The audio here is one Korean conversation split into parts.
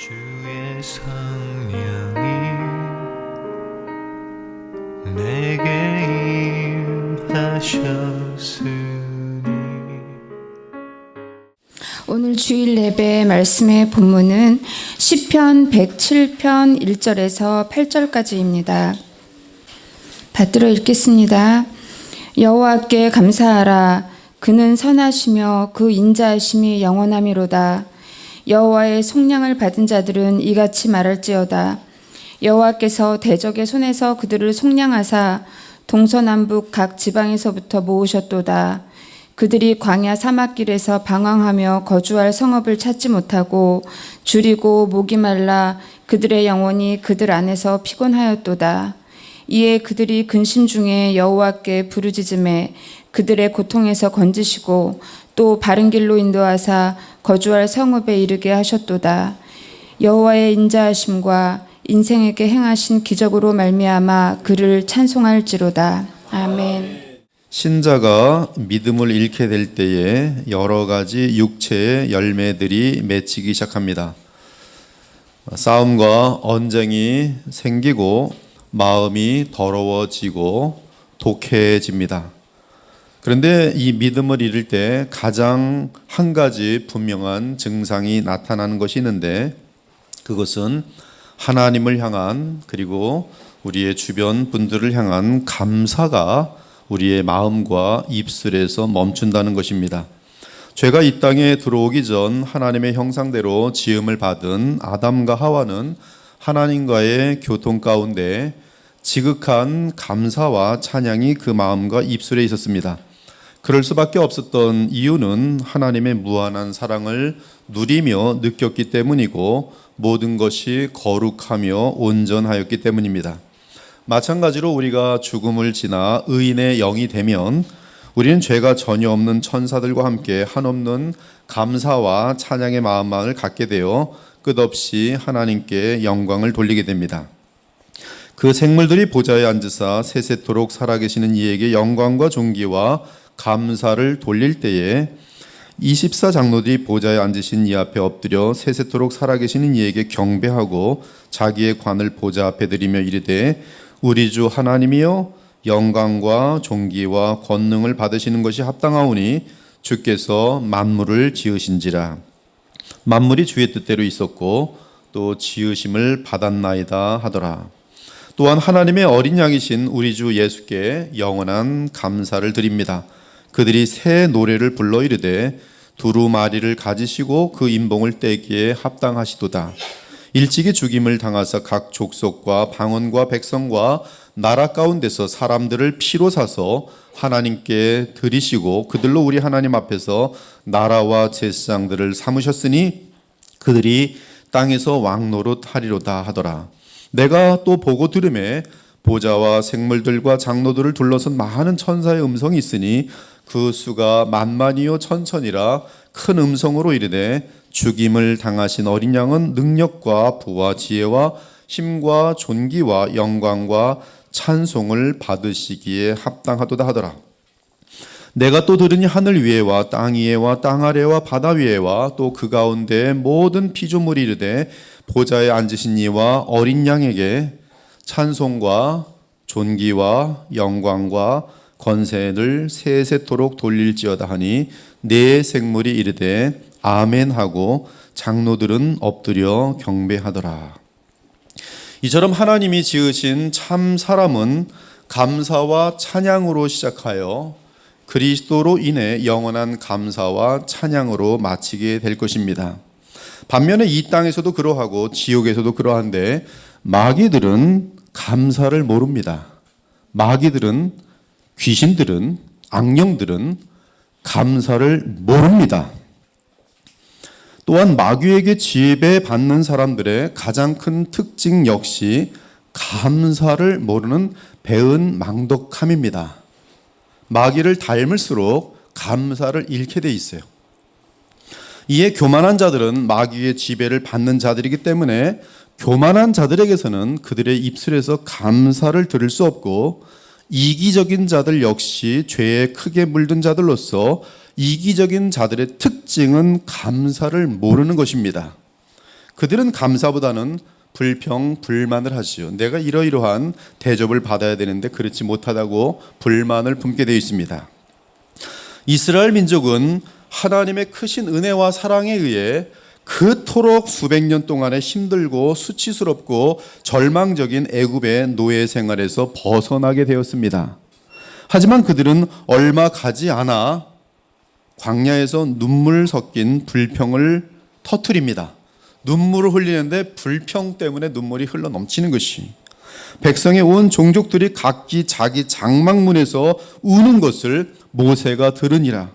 주의 성령이 내게 임하셨으니. 오늘 주일 예배 말씀의 본문은 시편 107편 1절에서 8절까지입니다. 받들어 읽겠습니다. 여호와께 감사하라. 그는 선하시며 그 인자하심이 영원하미로다. 여호와의 속량을 받은 자들은 이같이 말할지어다. 여호와께서 대적의 손에서 그들을 속량하사 동서남북 각 지방에서부터 모으셨도다. 그들이 광야 사막길에서 방황하며 거주할 성읍을 찾지 못하고 줄이고 목이 말라 그들의 영혼이 그들 안에서 피곤하였도다. 이에 그들이 근심 중에 여호와께 부르짖음에 그들의 고통에서 건지시고 또 바른 길로 인도하사 거주할 성읍에 이르게 하셨도다. 여호와의 인자하심과 인생에게 행하신 기적으로 말미암아 그를 찬송할지로다. 아멘. 신자가 믿음을 잃게 될 때에 여러 가지 육체의 열매들이 맺히기 시작합니다. 싸움과 언쟁이 생기고 마음이 더러워지고 독해집니다. 그런데 이 믿음을 잃을 때 가장 한 가지 분명한 증상이 나타나는 것이 있는데, 그것은 하나님을 향한, 그리고 우리의 주변 분들을 향한 감사가 우리의 마음과 입술에서 멈춘다는 것입니다. 죄가 이 땅에 들어오기 전 하나님의 형상대로 지음을 받은 아담과 하와는 하나님과의 교통 가운데 지극한 감사와 찬양이 그 마음과 입술에 있었습니다. 그럴 수밖에 없었던 이유는 하나님의 무한한 사랑을 누리며 느꼈기 때문이고 모든 것이 거룩하며 온전하였기 때문입니다. 마찬가지로 우리가 죽음을 지나 의인의 영이 되면 우리는 죄가 전혀 없는 천사들과 함께 한없는 감사와 찬양의 마음만을 갖게 되어 끝없이 하나님께 영광을 돌리게 됩니다. 그 생물들이 보좌에 앉으사 세세토록 살아계시는 이에게 영광과 존귀와 감사를 돌릴 때에 24장로들이 보좌에 앉으신 이 앞에 엎드려 세세토록 살아계시는 이에게 경배하고 자기의 관을 보좌 앞에 드리며 이르되 우리 주 하나님이여 영광과 존귀와 권능을 받으시는 것이 합당하오니 주께서 만물을 지으신지라. 만물이 주의 뜻대로 있었고 또 지으심을 받았나이다 하더라. 또한 하나님의 어린 양이신 우리 주 예수께 영원한 감사를 드립니다. 그들이 새 노래를 불러 이르되 두루마리를 가지시고 그 인봉을 떼기에 합당하시도다. 일찍이 죽임을 당하사 각 족속과 방언과 백성과 나라 가운데서 사람들을 피로 사서 하나님께 드리시고 그들로 우리 하나님 앞에서 나라와 제사장들을 삼으셨으니 그들이 땅에서 왕노릇 하리로다 하더라. 내가 또 보고 들음에 보좌와 생물들과 장로들을 둘러선 많은 천사의 음성이 있으니 그 수가 만만이요 천천이라 큰 음성으로 이르되 죽임을 당하신 어린 양은 능력과 부와 지혜와 힘과 존귀와 영광과 찬송을 받으시기에 합당하도다 하더라. 내가 또 들으니 하늘 위에와 땅 위에와 땅 아래와 바다 위에와 또 그 가운데 모든 피조물이 이르되 보좌에 앉으신 이와 어린 양에게 찬송과 존귀와 영광과 권세를 세세토록 돌릴지어다 하니 네 생물이 이르되 아멘 하고 장로들은 엎드려 경배하더라. 이처럼 하나님이 지으신 참 사람은 감사와 찬양으로 시작하여 그리스도로 인해 영원한 감사와 찬양으로 마치게 될 것입니다. 반면에 이 땅에서도 그러하고 지옥에서도 그러한데 마귀들은 감사를 모릅니다. 마귀들은, 귀신들은, 악령들은 감사를 모릅니다. 또한 마귀에게 지배받는 사람들의 가장 큰 특징 역시 감사를 모르는 배은망덕함입니다. 마귀를 닮을수록 감사를 잃게 돼 있어요. 이에 교만한 자들은 마귀의 지배를 받는 자들이기 때문에 교만한 자들에게서는 그들의 입술에서 감사를 들을 수 없고, 이기적인 자들 역시 죄에 크게 물든 자들로서 이기적인 자들의 특징은 감사를 모르는 것입니다. 그들은 감사보다는 불평, 불만을 하지요. 내가 이러이러한 대접을 받아야 되는데 그렇지 못하다고 불만을 품게 되어 있습니다. 이스라엘 민족은 하나님의 크신 은혜와 사랑에 의해 그토록 수백 년 동안의 힘들고 수치스럽고 절망적인 애굽의 노예 생활에서 벗어나게 되었습니다. 하지만 그들은 얼마 가지 않아 광야에서 눈물 섞인 불평을 터뜨립니다. 눈물을 흘리는데 불평 때문에 눈물이 흘러 넘치는 것이, 백성의 온 종족들이 각기 자기 장막문에서 우는 것을 모세가 들으니라.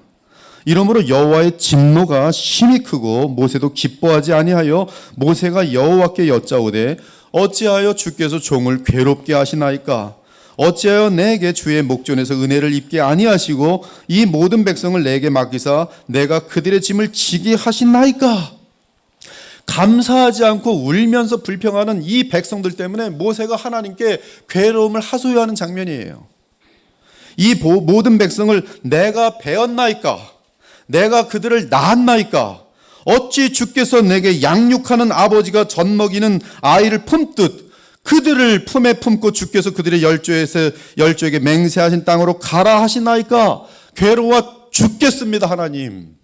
이러므로 여호와의 진노가 심히 크고 모세도 기뻐하지 아니하여 모세가 여호와께 여짜오되 어찌하여 주께서 종을 괴롭게 하시나이까? 어찌하여 내게 주의 목전에서 은혜를 입게 아니하시고 이 모든 백성을 내게 맡기사 내가 그들의 짐을 지게 하시나이까? 감사하지 않고 울면서 불평하는 이 백성들 때문에 모세가 하나님께 괴로움을 하소연하는 장면이에요. 이 모든 백성을 내가 배었나이까? 내가 그들을 낳았나이까? 어찌 주께서 내게 양육하는 아버지가 젖먹이는 아이를 품듯 그들을 품에 품고 주께서 그들의 열조에게 맹세하신 땅으로 가라 하시나이까? 괴로워 죽겠습니다. 하나님,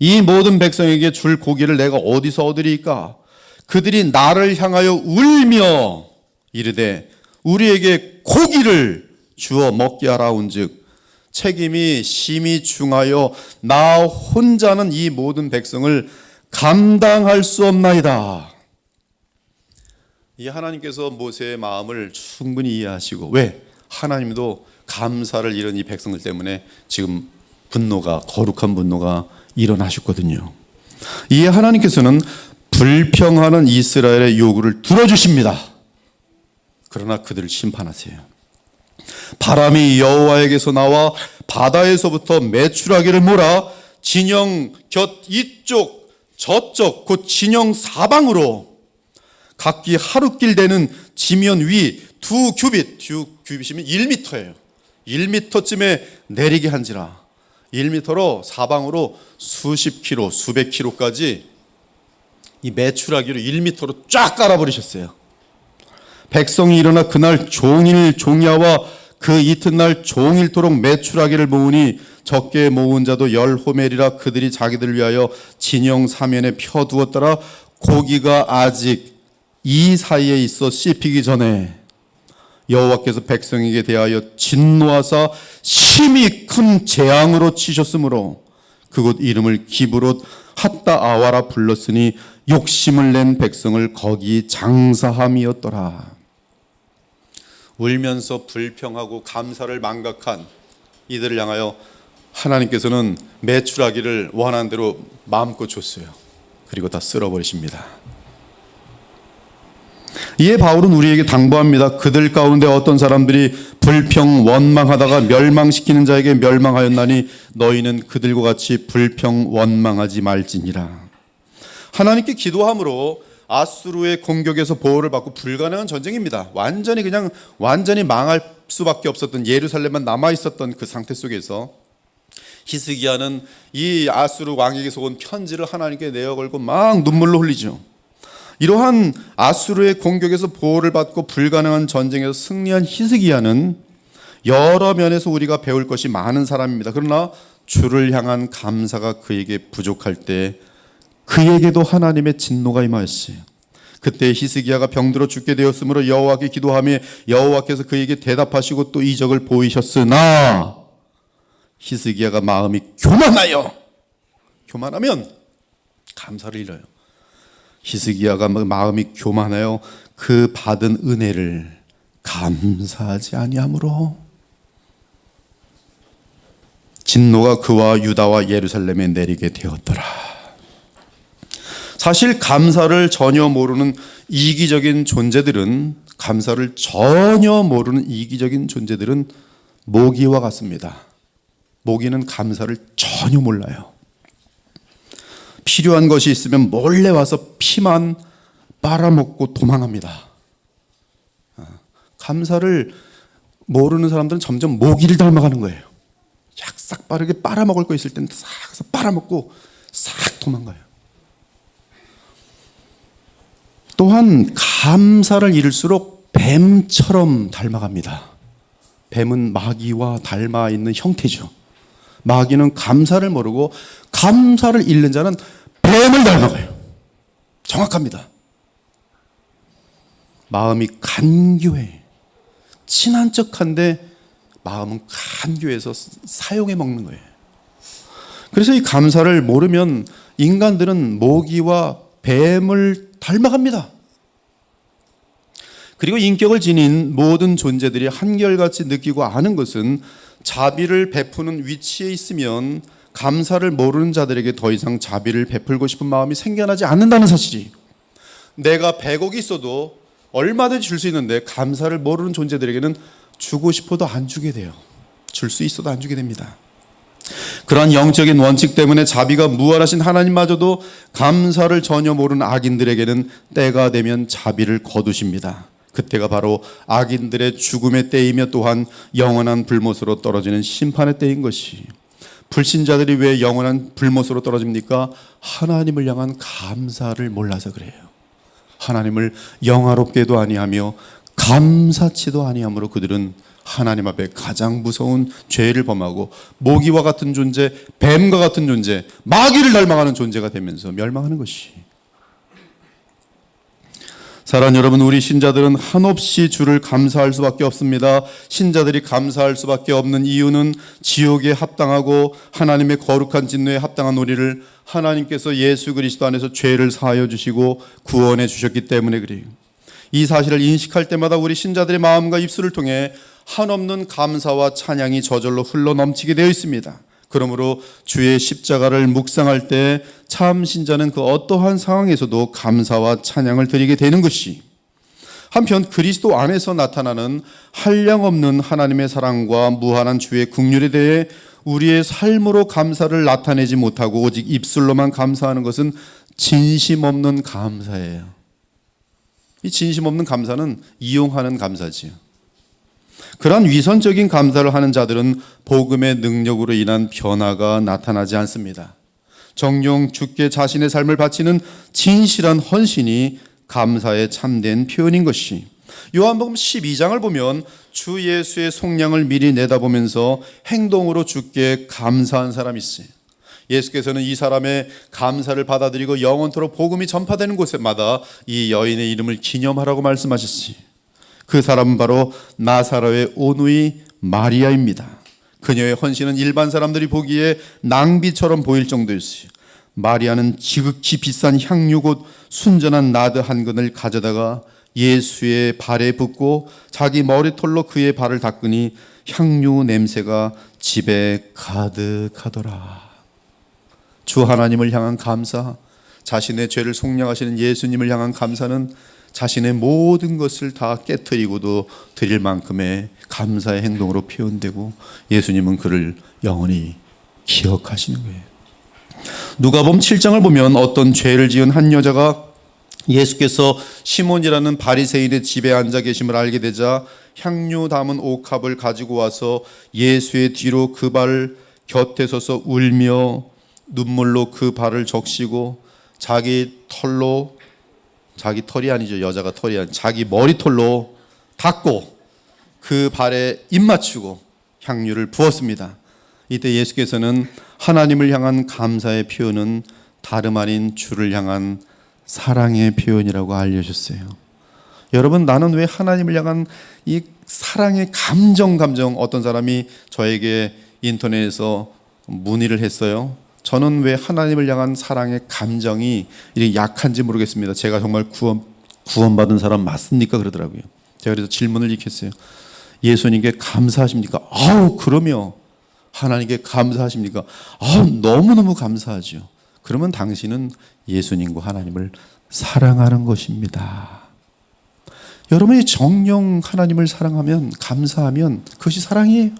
이 모든 백성에게 줄 고기를 내가 어디서 얻으리까? 그들이 나를 향하여 울며 이르되 우리에게 고기를 주어 먹게 하라온즉 책임이 심히 중하여 나 혼자는 이 모든 백성을 감당할 수 없나이다. 이 하나님께서 모세의 마음을 충분히 이해하시고, 왜? 하나님도 감사를 잃은 이 백성들 때문에 지금 거룩한 분노가 일어나셨거든요. 이 하나님께서는 불평하는 이스라엘의 요구를 들어주십니다. 그러나 그들을 심판하세요. 바람이 여호와에게서 나와 바다에서부터 메추라기를 몰아 진영 곁 이쪽 저쪽 곧 진영 사방으로 각기 하루길 되는 지면 위 2규빗이면 1m예요. 1m쯤에 내리게 한지라. 1m로 사방으로 수십 킬로, 수백 킬로까지 이 메추라기로 1m로 쫙 깔아버리셨어요. 백성이 일어나 그날 종일 종야와 그 이튿날 종일토록 메추라기를 모으니 적게 모은 자도 10호멜이라 그들이 자기들을 위하여 진영 사면에 펴두었더라. 고기가 아직 이 사이에 있어 씹히기 전에 여호와께서 백성에게 대하여 진노하사 심히 큰 재앙으로 치셨으므로 그곳 이름을 기브롯 핫다 아와라 불렀으니 욕심을 낸 백성을 거기 장사함이었더라. 울면서 불평하고 감사를 망각한 이들을 향하여 하나님께서는 메추라기를 원하는 대로 마음껏 줬어요. 그리고 다 쓸어버리십니다. 이에 바울은 우리에게 당부합니다. 그들 가운데 어떤 사람들이 불평 원망하다가 멸망시키는 자에게 멸망하였나니 너희는 그들과 같이 불평 원망하지 말지니라. 하나님께 기도함으로 아수르의 공격에서 보호를 받고 불가능한 전쟁입니다. 완전히 망할 수밖에 없었던 예루살렘만 남아 있었던 그 상태 속에서 히스기야는 이 아수르 왕에게서 온 편지를 하나님께 내어 걸고 막 눈물로 흘리죠. 이러한 아수르의 공격에서 보호를 받고 불가능한 전쟁에서 승리한 히스기야는 여러 면에서 우리가 배울 것이 많은 사람입니다. 그러나 주를 향한 감사가 그에게 부족할 때 그에게도 하나님의 진노가 임하였어요. 그때 히스기야가 병들어 죽게 되었으므로 여호와께 기도하며 여호와께서 그에게 대답하시고 또 이적을 보이셨으나 히스기야가 마음이 교만하면 감사를 잃어요. 히스기야가 마음이 교만하여 그 받은 은혜를 감사하지 아니하므로 진노가 그와 유다와 예루살렘에 내리게 되었더라. 사실 감사를 전혀 모르는 이기적인 존재들은 모기와 같습니다. 모기는 감사를 전혀 몰라요. 필요한 것이 있으면 몰래 와서 피만 빨아먹고 도망합니다. 감사를 모르는 사람들은 점점 모기를 닮아가는 거예요. 싹 빠르게 빨아먹을 거 있을 때는 싹 빨아먹고 싹 도망가요. 또한 감사를 잃을수록 뱀처럼 닮아갑니다. 뱀은 마귀와 닮아 있는 형태죠. 마귀는 감사를 모르고 감사를 잃는 자는 뱀을 닮아가요. 정확합니다. 마음이 간교해. 친한 척한데 마음은 간교해서 사용해 먹는 거예요. 그래서 이 감사를 모르면 인간들은 모기와 뱀을 닮아갑니다. 그리고 인격을 지닌 모든 존재들이 한결같이 느끼고 아는 것은 자비를 베푸는 위치에 있으면 감사를 모르는 자들에게 더 이상 자비를 베풀고 싶은 마음이 생겨나지 않는다는 사실이, 내가 100억이 있어도 얼마든지 줄 수 있는데 감사를 모르는 존재들에게는 주고 싶어도 안 주게 돼요. 줄 수 있어도 안 주게 됩니다. 그러한 영적인 원칙 때문에 자비가 무한하신 하나님마저도 감사를 전혀 모르는 악인들에게는 때가 되면 자비를 거두십니다. 그때가 바로 악인들의 죽음의 때이며 또한 영원한 불못으로 떨어지는 심판의 때인 것이, 불신자들이 왜 영원한 불못으로 떨어집니까? 하나님을 향한 감사를 몰라서 그래요. 하나님을 영화롭게도 아니하며 감사치도 아니하므로 그들은 하나님 앞에 가장 무서운 죄를 범하고 모기와 같은 존재, 뱀과 같은 존재, 마귀를 닮아가는 존재가 되면서 멸망하는 것이. 사랑하는 여러분, 우리 신자들은 한없이 주를 감사할 수밖에 없습니다. 신자들이 감사할 수밖에 없는 이유는 지옥에 합당하고 하나님의 거룩한 진노에 합당한 우리를 하나님께서 예수 그리스도 안에서 죄를 사하여 주시고 구원해 주셨기 때문에 그래요. 이 사실을 인식할 때마다 우리 신자들의 마음과 입술을 통해 한없는 감사와 찬양이 저절로 흘러넘치게 되어 있습니다. 그러므로 주의 십자가를 묵상할 때 참 신자는 그 어떠한 상황에서도 감사와 찬양을 드리게 되는 것이, 한편 그리스도 안에서 나타나는 한량없는 하나님의 사랑과 무한한 주의 긍휼에 대해 우리의 삶으로 감사를 나타내지 못하고 오직 입술로만 감사하는 것은 진심 없는 감사예요. 이 진심 없는 감사는 이용하는 감사지요. 그러한 위선적인 감사를 하는 자들은 복음의 능력으로 인한 변화가 나타나지 않습니다. 정녕 주께 자신의 삶을 바치는 진실한 헌신이 감사의 참된 표현인 것이, 요한복음 12장을 보면 주 예수의 속량을 미리 내다보면서 행동으로 주께 감사한 사람이 있어요. 예수께서는 이 사람의 감사를 받아들이고 영원토록 복음이 전파되는 곳마다 이 여인의 이름을 기념하라고 말씀하셨어요. 그 사람은 바로 나사로의 오누이 마리아입니다. 그녀의 헌신은 일반 사람들이 보기에 낭비처럼 보일 정도였어요. 마리아는 지극히 비싼 향유 곧 순전한 나드 한 근을 가져다가 예수의 발에 붓고 자기 머리털로 그의 발을 닦으니 향유 냄새가 집에 가득하더라. 주 하나님을 향한 감사, 자신의 죄를 속량하시는 예수님을 향한 감사는 자신의 모든 것을 다 깨트리고도 드릴 만큼의 감사의 행동으로 표현되고, 예수님은 그를 영원히 기억하시는 거예요. 누가복음 7장을 보면 어떤 죄를 지은 한 여자가 예수께서 시몬이라는 바리새인의 집에 앉아 계심을 알게 되자 향유 담은 옥합을 가지고 와서 예수의 뒤로 그 발 곁에 서서 울며 눈물로 그 발을 적시고 자기 털이 아니죠. 여자가 털이 아니죠. 자기 머리털로 닦고 그 발에 입 맞추고 향유를 부었습니다. 이때 예수께서는 하나님을 향한 감사의 표현은 다름 아닌 주를 향한 사랑의 표현이라고 알려주셨어요. 여러분, 나는 왜 하나님을 향한 이 사랑의 감정, 어떤 사람이 저에게 인터넷에서 문의를 했어요. 저는 왜 하나님을 향한 사랑의 감정이 이렇게 약한지 모르겠습니다. 제가 정말 구원받은 사람 맞습니까? 그러더라고요. 제가 그래서 질문을 이렇게 했어요. 예수님께 감사하십니까? 아우, 그러며 하나님께 감사하십니까? 아우, 너무너무 감사하죠. 그러면 당신은 예수님과 하나님을 사랑하는 것입니다. 여러분이 정녕 하나님을 사랑하면, 감사하면 그것이 사랑이에요.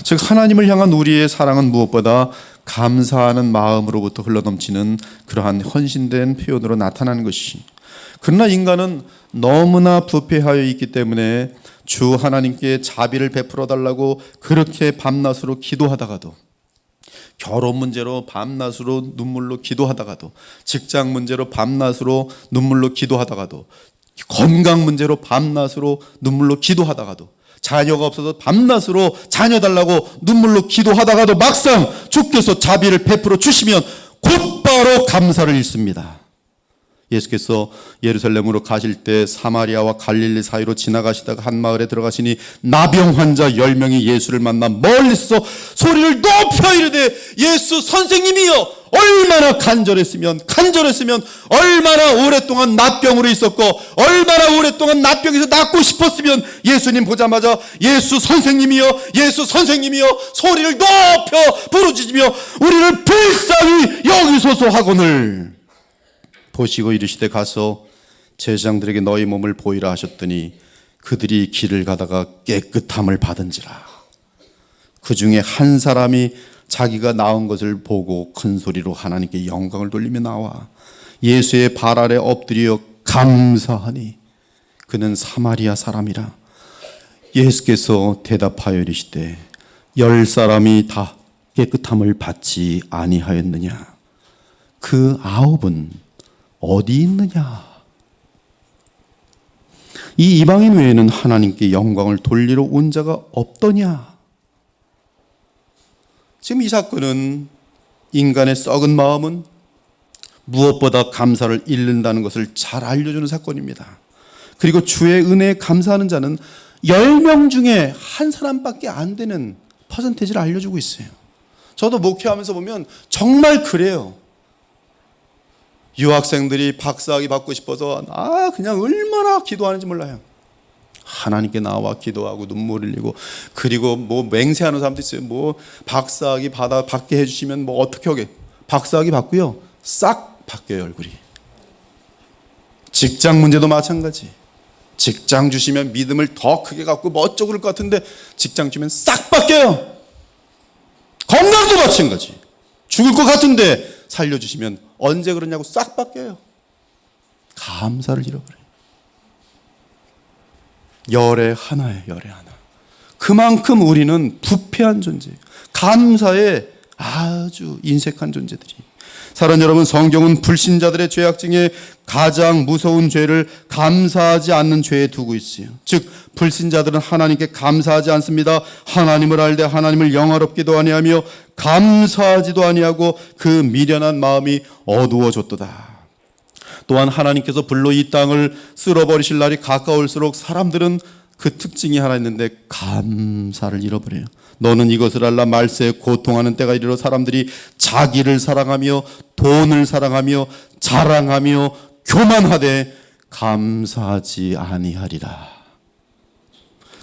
즉 하나님을 향한 우리의 사랑은 무엇보다 감사하는 마음으로부터 흘러넘치는 그러한 헌신된 표현으로 나타나는 것이, 그러나 인간은 너무나 부패하여 있기 때문에 주 하나님께 자비를 베풀어 달라고 그렇게 밤낮으로 기도하다가도 결혼 문제로 밤낮으로 눈물로 기도하다가도, 직장 문제로 밤낮으로 눈물로 기도하다가도, 건강 문제로 밤낮으로 눈물로 기도하다가도, 자녀가 없어서 밤낮으로 자녀 달라고 눈물로 기도하다가도 막상 주께서 자비를 베풀어 주시면 곧바로 감사를 잃습니다. 예수께서 예루살렘으로 가실 때 사마리아와 갈릴리 사이로 지나가시다가 한 마을에 들어가시니 나병 환자 10명이 예수를 만나 멀리서 소리를 높여 이르되 예수 선생님이여, 얼마나 간절했으면 얼마나 오랫동안 낫병으로 있었고 얼마나 오랫동안 낫병에서 낫고 싶었으면 예수님 보자마자 예수 선생님이여 소리를 높여 부르짖으며 우리를 불쌍히 여기소서 하거늘 보시고 이르시되 가서 제사장들에게 너희 몸을 보이라 하셨더니 그들이 길을 가다가 깨끗함을 받은지라. 그 중에 한 사람이 자기가 나은 것을 보고 큰 소리로 하나님께 영광을 돌리며 나와 예수의 발 아래 엎드려 감사하니 그는 사마리아 사람이라. 예수께서 대답하여 이르시되 10사람이 다 깨끗함을 받지 아니하였느냐? 그 9은 어디 있느냐? 이 이방인 외에는 하나님께 영광을 돌리러 온 자가 없더냐? 지금 이 사건은 인간의 썩은 마음은 무엇보다 감사를 잃는다는 것을 잘 알려주는 사건입니다. 그리고 주의 은혜에 감사하는 자는 10명 중에 한 사람밖에 안 되는 퍼센테이지를 알려주고 있어요. 저도 목회하면서 보면 정말 그래요. 유학생들이 박사학위 받고 싶어서 그냥 얼마나 기도하는지 몰라요. 하나님께 나와 기도하고 눈물 흘리고, 그리고 뭐 맹세하는 사람도 있어요. 뭐 박사학위 받게 해주시면 뭐 어떻게 하게. 박사학위 받고요 싹 바뀌어요 얼굴이. 직장 문제도 마찬가지. 직장 주시면 믿음을 더 크게 갖고 멋쩍을 것 같은데 직장 주면 싹 바뀌어요. 건강도 마찬가지. 죽을 것 같은데 살려주시면 언제 그러냐고 싹 바뀌어요. 감사를 잃어버려요. 열의 하나예요. 열의 하나. 그만큼 우리는 부패한 존재, 감사에 아주 인색한 존재들이. 사랑하는 여러분, 성경은 불신자들의 죄악 중에 가장 무서운 죄를 감사하지 않는 죄에 두고 있어요. 즉 불신자들은 하나님께 감사하지 않습니다. 하나님을 알되 하나님을 영화롭기도 아니하며 감사하지도 아니하고 그 미련한 마음이 어두워졌도다. 또한 하나님께서 불로 이 땅을 쓸어버리실 날이 가까울수록 사람들은 그 특징이 하나 있는데 감사를 잃어버려요. 너는 이것을 알라, 말세에 고통하는 때가 이르러 사람들이 자기를 사랑하며 돈을 사랑하며 자랑하며 교만하되 감사하지 아니하리라.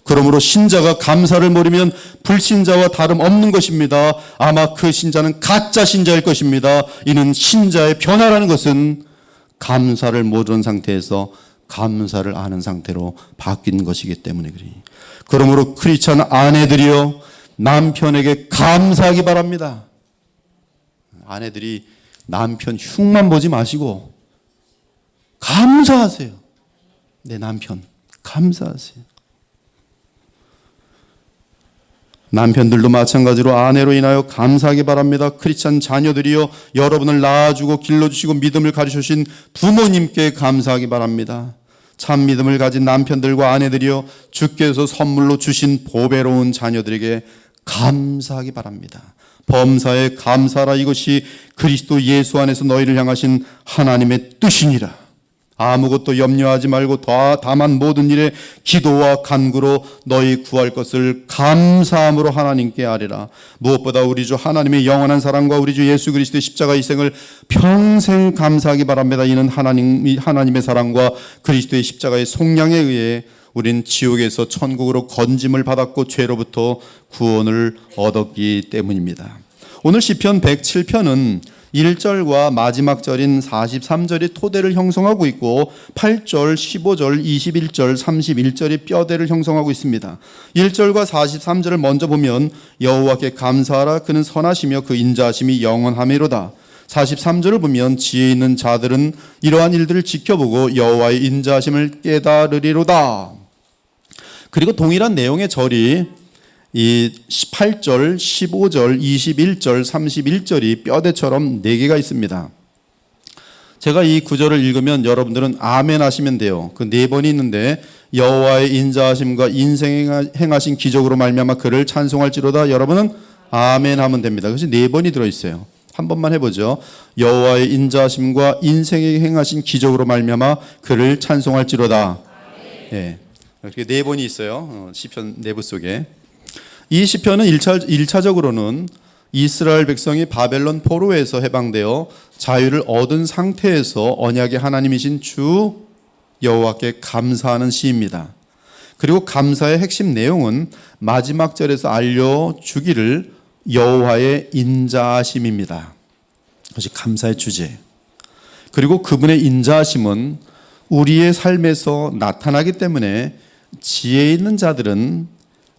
그러므로 신자가 감사를 모르면 불신자와 다름없는 것입니다. 아마 그 신자는 가짜 신자일 것입니다. 이는 신자의 변화라는 것은 감사를 모르는 상태에서 감사를 아는 상태로 바뀐 것이기 때문에 그래요. 그러므로 크리스찬 아내들이여 남편에게 감사하기 바랍니다. 아내들이 남편 흉만 보지 마시고 감사하세요. 내 남편 감사하세요. 남편들도 마찬가지로 아내로 인하여 감사하기 바랍니다. 크리스찬 자녀들이여 여러분을 낳아주고 길러주시고 믿음을 가르쳐주신 부모님께 감사하기 바랍니다. 참 믿음을 가진 남편들과 아내들이여 주께서 선물로 주신 보배로운 자녀들에게 감사하기 바랍니다. 범사에 감사라, 이것이 그리스도 예수 안에서 너희를 향하신 하나님의 뜻이니라. 아무것도 염려하지 말고 다만 모든 일에 기도와 간구로 너희 구할 것을 감사함으로 하나님께 아뢰라. 무엇보다 우리 주 하나님의 영원한 사랑과 우리 주 예수 그리스도의 십자가 희생을 평생 감사하기 바랍니다. 이는 하나님의 사랑과 그리스도의 십자가의 속량에 의해 우린 지옥에서 천국으로 건짐을 받았고 죄로부터 구원을 얻었기 때문입니다. 오늘 시편 107편은 1절과 마지막 절인 43절이 토대를 형성하고 있고 8절, 15절, 21절, 31절이 뼈대를 형성하고 있습니다. 1절과 43절을 먼저 보면 여호와께 감사하라, 그는 선하시며 그 인자하심이 영원하미로다. 43절을 보면 지혜 있는 자들은 이러한 일들을 지켜보고 여호와의 인자하심을 깨달으리로다. 그리고 동일한 내용의 절이 이 18절, 15절, 21절, 31절이 뼈대처럼 4개가 있습니다. 제가 이 구절을 읽으면 여러분들은 아멘 하시면 돼요. 그 4번이 있는데 여호와의 인자하심과 인생 행하신 기적으로 말미암아 그를 찬송할지로다. 여러분은 아멘 하면 됩니다. 그래서 4번이 들어있어요. 한 번만 해보죠. 여호와의 인자하심과 인생에 행하신 기적으로 말미암아 그를 찬송할지로다. 예, 이렇게 4번이 있어요. 시편 내부 속에. 이 시편은 1차적으로는 이스라엘 백성이 바벨론 포로에서 해방되어 자유를 얻은 상태에서 언약의 하나님이신 주 여호와께 감사하는 시입니다. 그리고 감사의 핵심 내용은 마지막 절에서 알려주기를 여호와의 인자하심입니다. 그것이 감사의 주제. 그리고 그분의 인자하심은 우리의 삶에서 나타나기 때문에 지혜 있는 자들은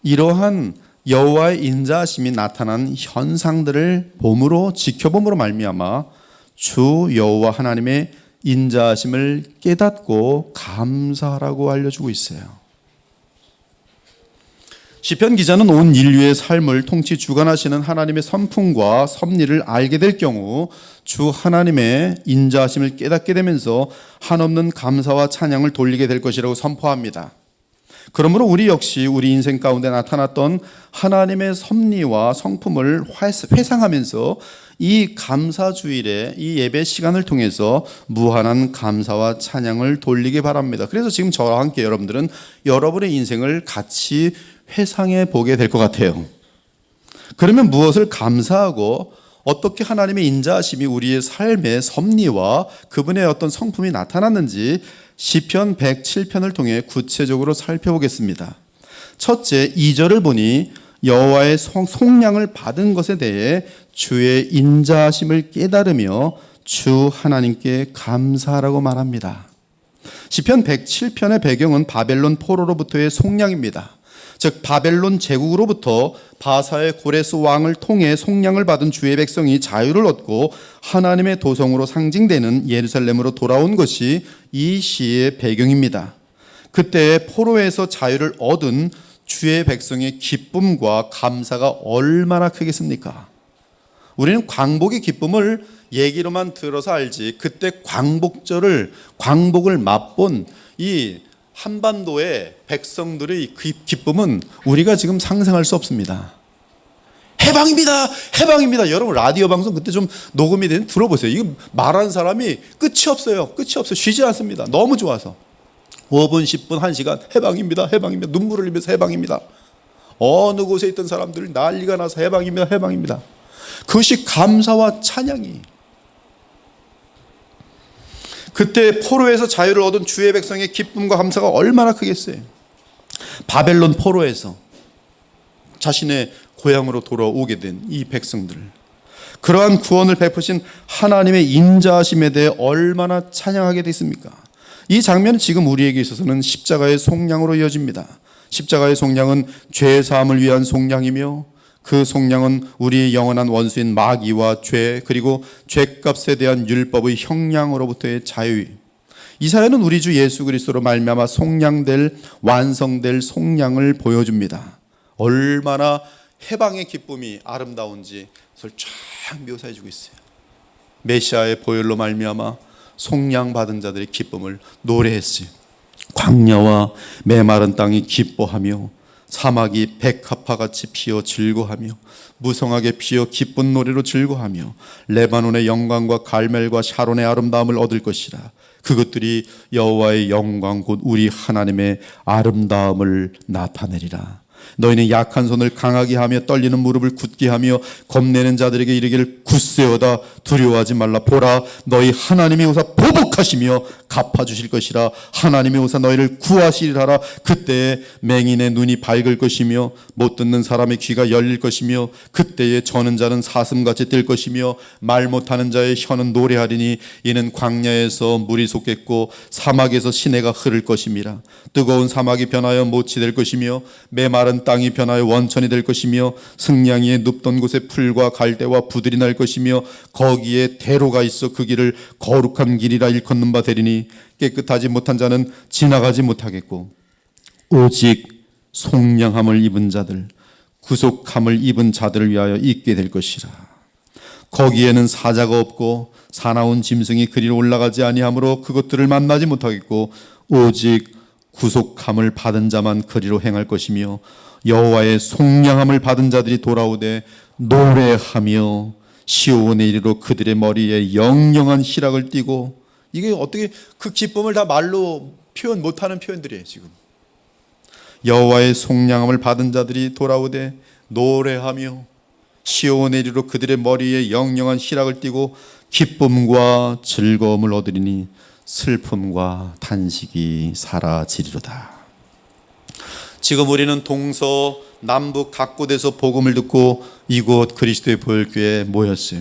이러한 여호와의 인자하심이 나타난 현상들을 봄으로 지켜봄으로 말미암아 주 여호와 하나님의 인자하심을 깨닫고 감사하라고 알려주고 있어요. 시편 기자는 온 인류의 삶을 통치 주관하시는 하나님의 선풍과 섭리를 알게 될 경우 주 하나님의 인자하심을 깨닫게 되면서 한없는 감사와 찬양을 돌리게 될 것이라고 선포합니다. 그러므로 우리 역시 우리 인생 가운데 나타났던 하나님의 섭리와 성품을 회상하면서 이 감사주일에 이 예배 시간을 통해서 무한한 감사와 찬양을 돌리기 바랍니다. 그래서 지금 저와 함께 여러분들은 여러분의 인생을 같이 회상해 보게 될 것 같아요. 그러면 무엇을 감사하고 어떻게 하나님의 인자하심이 우리의 삶의 섭리와 그분의 어떤 성품이 나타났는지 시편 107편을 통해 구체적으로 살펴보겠습니다. 첫째, 2절을 보니 여호와의 속량을 받은 것에 대해 주의 인자하심을 깨달으며 주 하나님께 감사하라고 말합니다. 시편 107편의 배경은 바벨론 포로로부터의 속량입니다. 즉 바벨론 제국으로부터 바사의 고레스 왕을 통해 속량을 받은 주의 백성이 자유를 얻고 하나님의 도성으로 상징되는 예루살렘으로 돌아온 것이 이 시의 배경입니다. 그때 포로에서 자유를 얻은 주의 백성의 기쁨과 감사가 얼마나 크겠습니까? 우리는 광복의 기쁨을 얘기로만 들어서 알지 그때 광복을 맛본 이 한반도의 백성들의 기쁨은 우리가 지금 상상할 수 없습니다. 해방입니다. 해방입니다. 여러분 라디오 방송 그때 좀 녹음이 된 들어보세요. 이거 말하는 사람이 끝이 없어요. 쉬지 않습니다. 너무 좋아서 5분, 10분, 1시간 해방입니다. 해방입니다. 눈물을 흘리면서 해방입니다. 어느 곳에 있던 사람들 난리가 나서 해방입니다. 해방입니다. 그것이 감사와 찬양이. 그때 포로에서 자유를 얻은 주의 백성의 기쁨과 감사가 얼마나 크겠어요. 바벨론 포로에서 자신의 고향으로 돌아오게 된 이 백성들, 그러한 구원을 베푸신 하나님의 인자하심에 대해 얼마나 찬양하게 됐습니까? 이 장면은 지금 우리에게 있어서는 십자가의 속량으로 이어집니다. 십자가의 속량은 죄 사함을 위한 속량이며 그 속량은 우리의 영원한 원수인 마귀와 죄, 그리고 죄값에 대한 율법의 형량으로부터의 자유. 이 사연은 우리 주 예수 그리스도로 말미암아 속량될, 완성될 속량을 보여줍니다. 얼마나 해방의 기쁨이 아름다운지 그걸 쫙 묘사해 주고 있어요. 메시아의 보혈로 말미암아 속량받은 자들의 기쁨을 노래했어요. 광야와 메마른 땅이 기뻐하며 사막이 백합화같이 피어 즐거하며 무성하게 피어 기쁜 노래로 즐거하며 레바논의 영광과 갈멜과 샤론의 아름다움을 얻을 것이라. 그것들이 여호와의 영광 곧 우리 하나님의 아름다움을 나타내리라. 너희는 약한 손을 강하게 하며 떨리는 무릎을 굳게 하며 겁내는 자들에게 이르기를 굳세어다 두려워하지 말라. 보라 너희 하나님이 오사 보복하시며 갚아주실 것이라. 하나님이 오사 너희를 구하시리라. 그때에 맹인의 눈이 밝을 것이며 못 듣는 사람의 귀가 열릴 것이며 그때에 저는 자는 사슴같이 뛸 것이며 말 못하는 자의 혀는 노래하리니 이는 광야에서 물이 솟겠고 사막에서 시내가 흐를 것임이라. 뜨거운 사막이 변하여 못이 될 것이며 메마른 땅이 변하여 원천이 될 것이며 승냥이 위에 눕던 곳에 풀과 갈대와 부들이 날 것이며 거기에 대로가 있어 그 길을 거룩한 길이라 일컫는 바 되리니 깨끗하지 못한 자는 지나가지 못하겠고 오직 속량함을 입은 자들 구속함을 입은 자들을 위하여 있게 될 것이라. 거기에는 사자가 없고 사나운 짐승이 그리로 올라가지 아니하므로 그것들을 만나지 못하겠고 오직 구속함을 받은 자만 그리로 행할 것이며 여호와의 속량함을 받은 자들이 돌아오되 노래하며 시온에 이르러 그들의 머리에 영영한 희락을 띠고. 이게 어떻게 그 기쁨을 다 말로 표현 못하는 표현들이에요. 지금 여호와의 속량함을 받은 자들이 돌아오되 노래하며 시온에 이르러 그들의 머리에 영영한 희락을 띠고 기쁨과 즐거움을 얻으리니 슬픔과 탄식이 사라지리로다. 지금 우리는 동서 남북 각 곳에서 복음을 듣고 이곳 그리스도의 보혈교회에 모였어요.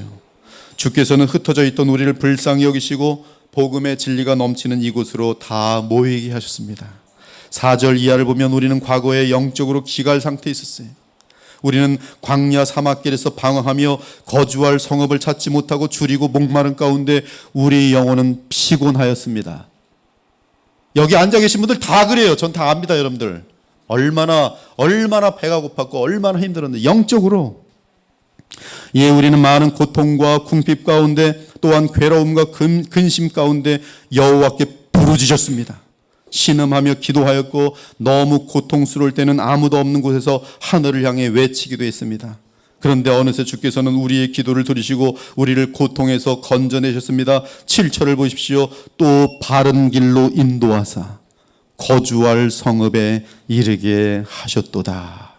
주께서는 흩어져 있던 우리를 불쌍히 여기시고 복음의 진리가 넘치는 이곳으로 다 모이게 하셨습니다. 4절 이하를 보면 우리는 과거에 영적으로 기갈 상태에 있었어요. 우리는 광야 사막길에서 방황하며 거주할 성읍을 찾지 못하고 줄이고 목마른 가운데 우리 영혼은 피곤하였습니다. 여기 앉아 계신 분들 다 그래요. 전 다 압니다, 여러분들. 얼마나 배가 고팠고 얼마나 힘들었는데 영적으로. 예, 우리는 많은 고통과 궁핍 가운데 또한 괴로움과 근심 가운데 여호와께 부르짖었습니다. 신음하며 기도하였고 너무 고통스러울 때는 아무도 없는 곳에서 하늘을 향해 외치기도 했습니다. 그런데 어느새 주께서는 우리의 기도를 들으시고 우리를 고통에서 건져내셨습니다. 7절을 보십시오. 또 바른 길로 인도하사 거주할 성읍에 이르게 하셨도다.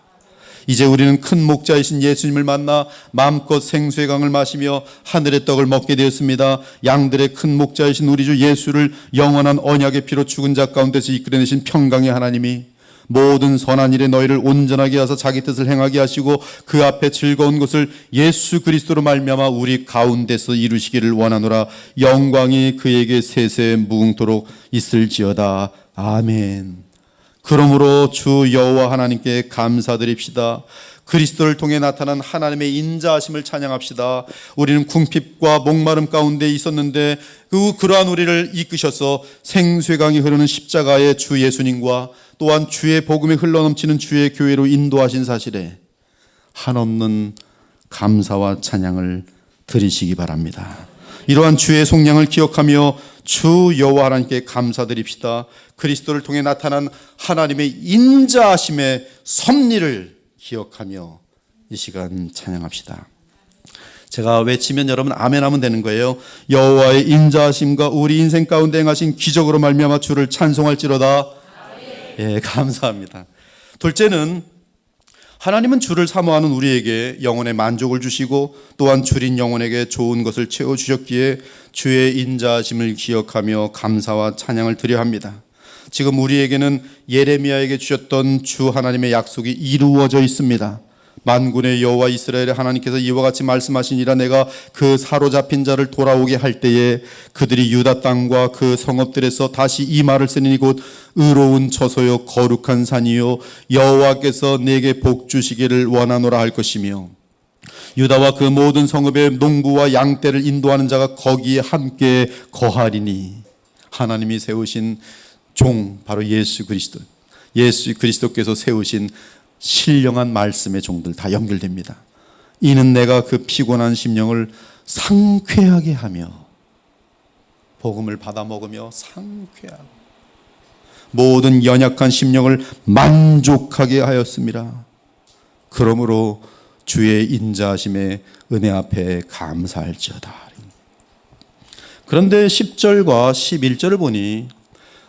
이제 우리는 큰 목자이신 예수님을 만나 마음껏 생수의 강을 마시며 하늘의 떡을 먹게 되었습니다. 양들의 큰 목자이신 우리 주 예수를 영원한 언약의 피로 죽은 자 가운데서 이끌어내신 평강의 하나님이 모든 선한 일에 너희를 온전하게 하사 자기 뜻을 행하게 하시고 그 앞에 즐거운 것을 예수 그리스도로 말미암아 우리 가운데서 이루시기를 원하노라. 영광이 그에게 세세 무궁토록 있을지어다. 아멘. 그러므로 주 여호와 하나님께 감사드립시다. 그리스도를 통해 나타난 하나님의 인자하심을 찬양합시다. 우리는 궁핍과 목마름 가운데 있었는데 그러한 우리를 이끄셔서 생수의 강이 흐르는 십자가의 주 예수님과 또한 주의 복음이 흘러넘치는 주의 교회로 인도하신 사실에 한없는 감사와 찬양을 드리시기 바랍니다. 이러한 주의 속량을 기억하며 주 여호와 하나님께 감사드립시다. 그리스도를 통해 나타난 하나님의 인자하심의 섭리를 기억하며 이 시간 찬양합시다. 제가 외치면 여러분 아멘 하면 되는 거예요. 여호와의 인자하심과 우리 인생 가운데 행하신 기적으로 말미암아 주를 찬송할지로다. 예, 감사합니다. 둘째는 하나님은 주를 사모하는 우리에게 영혼의 만족을 주시고 또한 줄인 영혼에게 좋은 것을 채워주셨기에 주의 인자하심을 기억하며 감사와 찬양을 드려야 합니다. 지금 우리에게는 예레미야에게 주셨던 주 하나님의 약속이 이루어져 있습니다. 만군의 여호와 이스라엘의 하나님께서 이와 같이 말씀하시니라. 내가 그 사로잡힌 자를 돌아오게 할 때에 그들이 유다 땅과 그 성읍들에서 다시 이 말을 쓰니 곧 의로운 처소요 거룩한 산이요 여호와께서 내게 복 주시기를 원하노라 할 것이며 유다와 그 모든 성읍의 농부와 양떼를 인도하는 자가 거기에 함께 거하리니. 하나님이 세우신 종 바로 예수 그리스도께서 세우신 신령한 말씀의 종들 다 연결됩니다. 이는 내가 그 피곤한 심령을 상쾌하게 하며 복음을 받아 먹으며 상쾌하고 모든 연약한 심령을 만족하게 하였습니다. 그러므로 주의 인자하심의 은혜 앞에 감사할지어다. 그런데 10절과 11절을 보니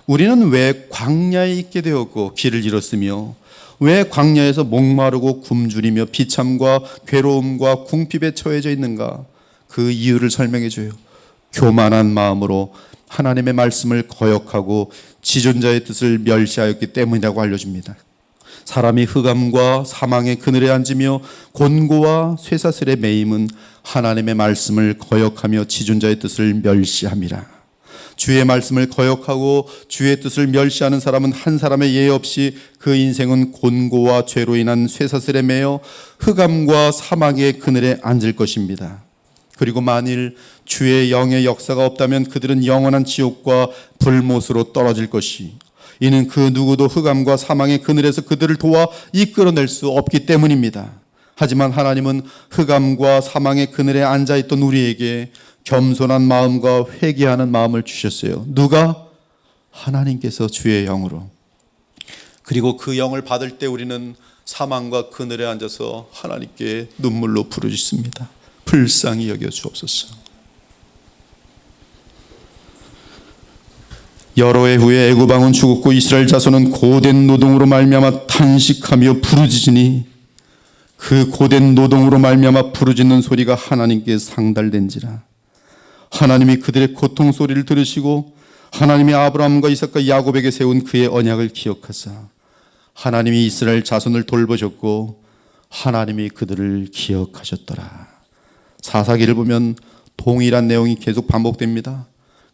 우리는 왜 광야에 있게 되었고 길을 잃었으며 왜 광야에서 목마르고 굶주리며 비참과 괴로움과 궁핍에 처해져 있는가? 그 이유를 설명해 줘요. 교만한 마음으로 하나님의 말씀을 거역하고 지존자의 뜻을 멸시하였기 때문이라고 알려줍니다. 사람이 흑암과 사망의 그늘에 앉으며 곤고와 쇠사슬에 매임은 하나님의 말씀을 거역하며 지존자의 뜻을 멸시함이라. 주의 말씀을 거역하고 주의 뜻을 멸시하는 사람은 한 사람의 예외 없이 그 인생은 곤고와 죄로 인한 쇠사슬에 매여 흑암과 사망의 그늘에 앉을 것입니다. 그리고 만일 주의 영의 역사가 없다면 그들은 영원한 지옥과 불못으로 떨어질 것이 이는 그 누구도 흑암과 사망의 그늘에서 그들을 도와 이끌어낼 수 없기 때문입니다. 하지만 하나님은 흑암과 사망의 그늘에 앉아있던 우리에게 겸손한 마음과 회개하는 마음을 주셨어요. 누가? 하나님께서 주의 영으로. 그리고 그 영을 받을 때 우리는 사망과 그늘에 앉아서 하나님께 눈물로 부르짖습니다. 불쌍히 여겨 주옵소서. 여러 해 후에 애굽 왕은 죽었고 이스라엘 자손은 고된 노동으로 말미암아 탄식하며 부르짖으니 그 고된 노동으로 말미암아 부르짖는 소리가 하나님께 상달된지라. 하나님이 그들의 고통 소리를 들으시고 하나님이 아브라함과 이삭과 야곱에게 세운 그의 언약을 기억하사 하나님이 이스라엘 자손을 돌보셨고 하나님이 그들을 기억하셨더라. 사사기를 보면 동일한 내용이 계속 반복됩니다.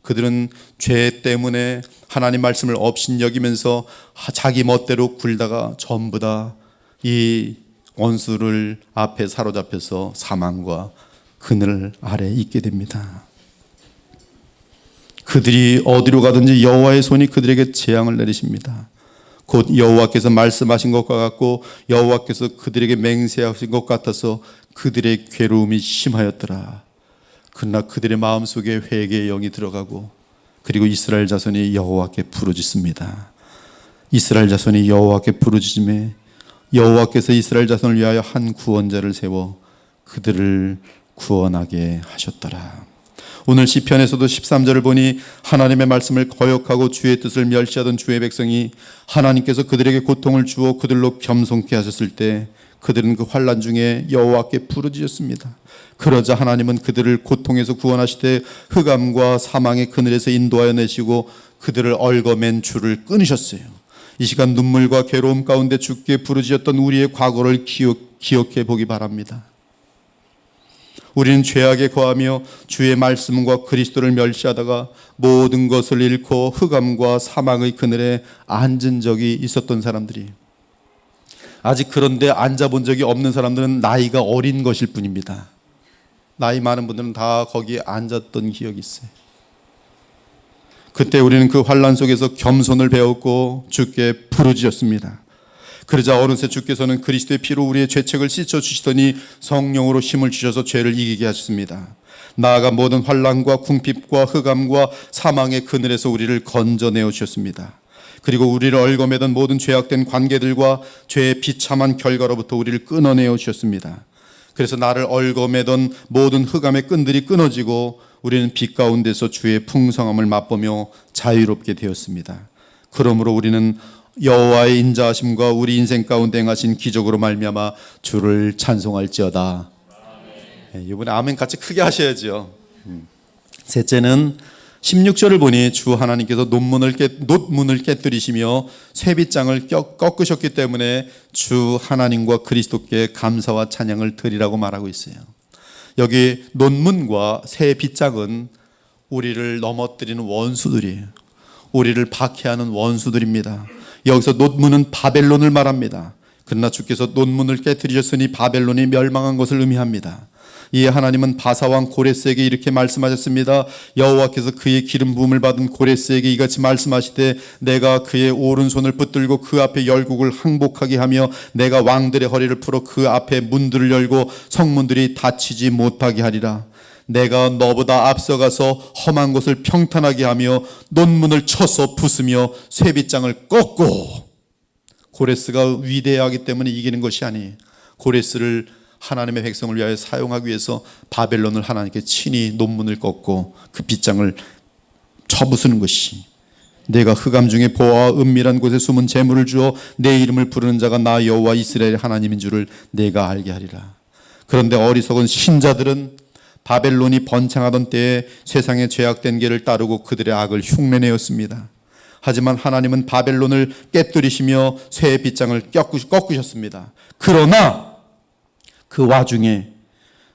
그들은 죄 때문에 하나님 말씀을 업신여기면서 자기 멋대로 굴다가 전부 다 이 원수를 앞에 사로잡혀서 사망과 그늘 아래 있게 됩니다. 그들이 어디로 가든지 여호와의 손이 그들에게 재앙을 내리십니다. 곧 여호와께서 말씀하신 것과 같고 여호와께서 그들에게 맹세하신 것 같아서 그들의 괴로움이 심하였더라. 그러나 그들의 마음속에 회개의 영이 들어가고 그리고 이스라엘 자손이 여호와께 부르짖습니다. 이스라엘 자손이 여호와께 부르짖음에 여호와께서 이스라엘 자손을 위하여 한 구원자를 세워 그들을 구원하게 하셨더라. 오늘 시편에서도 13절을 보니 하나님의 말씀을 거역하고 주의 뜻을 멸시하던 주의 백성이 하나님께서 그들에게 고통을 주어 그들로 겸손케 하셨을 때 그들은 그 환난 중에 여호와께 부르짖었습니다. 그러자 하나님은 그들을 고통에서 구원하시되 흑암과 사망의 그늘에서 인도하여 내시고 그들을 얽어맨 줄을 끊으셨어요. 이 시간 눈물과 괴로움 가운데 주께 부르짖었던 우리의 과거를 기억해 보기 바랍니다. 우리는 죄악에 거하며 주의 말씀과 그리스도를 멸시하다가 모든 것을 잃고 흑암과 사망의 그늘에 앉은 적이 있었던 사람들이, 아직 그런데 앉아본 적이 없는 사람들은 나이가 어린 것일 뿐입니다. 나이 많은 분들은 다 거기에 앉았던 기억이 있어요. 그때 우리는 그 환난 속에서 겸손을 배웠고 주께 부르짖었습니다. 그러자 어느새 주께서는 그리스도의 피로 우리의 죄책을 씻어주시더니 성령으로 힘을 주셔서 죄를 이기게 하셨습니다. 나아가 모든 환난과 궁핍과 흑암과 사망의 그늘에서 우리를 건져내어 주셨습니다. 그리고 우리를 얽어매던 모든 죄악된 관계들과 죄의 비참한 결과로부터 우리를 끊어내어 주셨습니다. 그래서 나를 얽어매던 모든 흑암의 끈들이 끊어지고 우리는 빛 가운데서 주의 풍성함을 맛보며 자유롭게 되었습니다. 그러므로 우리는 여호와의 인자하심과 우리 인생 가운데 행하신 기적으로 말미암아 주를 찬송할지어다. 이번에 아멘 같이 크게 하셔야죠. 셋째는 16절을 보니 주 하나님께서 놋문을 깨뜨리시며 쇠빗장을 꺾으셨기 때문에 주 하나님과 그리스도께 감사와 찬양을 드리라고 말하고 있어요. 여기 놋문과 쇠빗장은 우리를 넘어뜨리는 원수들이에요. 우리를 박해하는 원수들입니다. 여기서 놋문은 바벨론을 말합니다. 그러나 주께서 놋문을 깨뜨리셨으니 바벨론이 멸망한 것을 의미합니다. 이에 하나님은 바사왕 고레스에게 이렇게 말씀하셨습니다. 여호와께서 그의 기름 부음을 받은 고레스에게 이같이 말씀하시되 내가 그의 오른손을 붙들고 그 앞에 열국을 항복하게 하며 내가 왕들의 허리를 풀어 그 앞에 문들을 열고 성문들이 닫히지 못하게 하리라. 내가 너보다 앞서가서 험한 곳을 평탄하게 하며 놋문을 쳐서 부수며 쇠빗장을 꺾고. 고레스가 위대하기 때문에 이기는 것이 아니에요. 고레스를 하나님의 백성을 위하여 사용하기 위해서 바벨론을 하나님께 친히 놋문을 꺾고 그 빗장을 쳐부수는 것이, 내가 흑암 중에 보아와 은밀한 곳에 숨은 재물을 주어 내 이름을 부르는 자가 나 여호와 이스라엘의 하나님인 줄을 내가 알게 하리라. 그런데 어리석은 신자들은 바벨론이 번창하던 때에 세상의 죄악된 길을 따르고 그들의 악을 흉내내었습니다. 하지만 하나님은 바벨론을 깨뜨리시며 쇠의 빗장을 꺾으셨습니다. 그러나 그 와중에